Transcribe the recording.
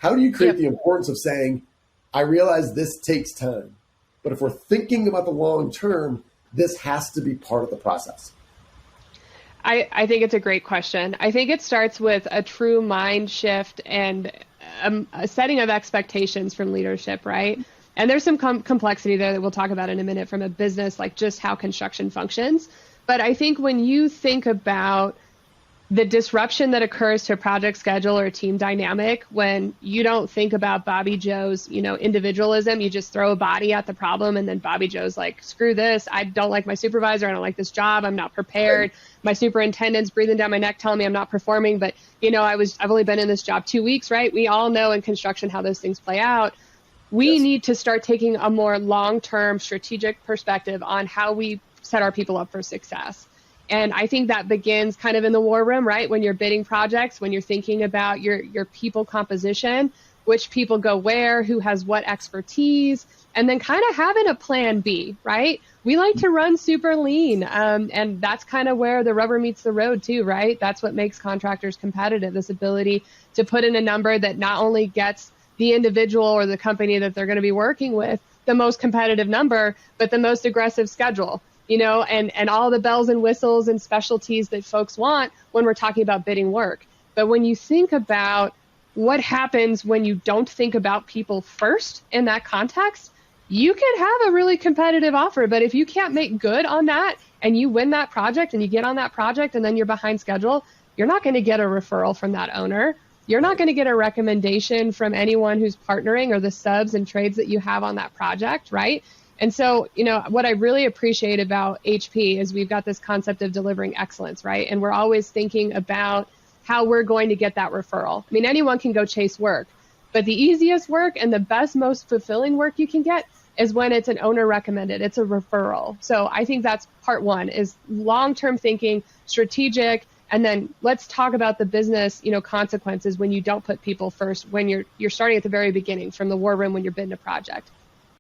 How do you create the importance of saying, I realize this takes time, but if we're thinking about the long term, this has to be part of the process? I think it's a great question. I think it starts with a true mind shift and a setting of expectations from leadership, right? And there's some complexity there that we'll talk about in a minute from a business, like just how construction functions. But I think when you think about the disruption that occurs to a project schedule or a team dynamic, when you don't think about Bobby Joe's, individualism, you just throw a body at the problem, and then Bobby Joe's like, screw this, I don't like my supervisor, I don't like this job, I'm not prepared, my superintendent's breathing down my neck telling me I'm not performing, but I've only been in this job 2 weeks, right? We all know in construction how those things play out. We need to start taking a more long-term strategic perspective on how we set our people up for success. And I think that begins kind of in the war room, right? When you're bidding projects, when you're thinking about your people composition, which people go where, who has what expertise, and then kind of having a plan B, right? We like to run super lean. And that's kind of where the rubber meets the road too, right? That's what makes contractors competitive, this ability to put in a number that not only gets the individual or the company that they're going to be working with the most competitive number, but the most aggressive schedule. And all the bells and whistles and specialties that folks want when we're talking about bidding work. But when you think about what happens when you don't think about people first in that context, you can have a really competitive offer. But if you can't make good on that and you win that project and you get on that project and then you're behind schedule, you're not going to get a referral from that owner. You're not going to get a recommendation from anyone who's partnering or the subs and trades that you have on that project, right? And so, what I really appreciate about HP is we've got this concept of delivering excellence, right? And we're always thinking about how we're going to get that referral. I mean, anyone can go chase work, but the easiest work and the best, most fulfilling work you can get is when it's an owner recommended. It's a referral. So I think that's part one, is long-term thinking, strategic, and then let's talk about the business, consequences when you don't put people first, when you're starting at the very beginning from the war room when you're bidding a project.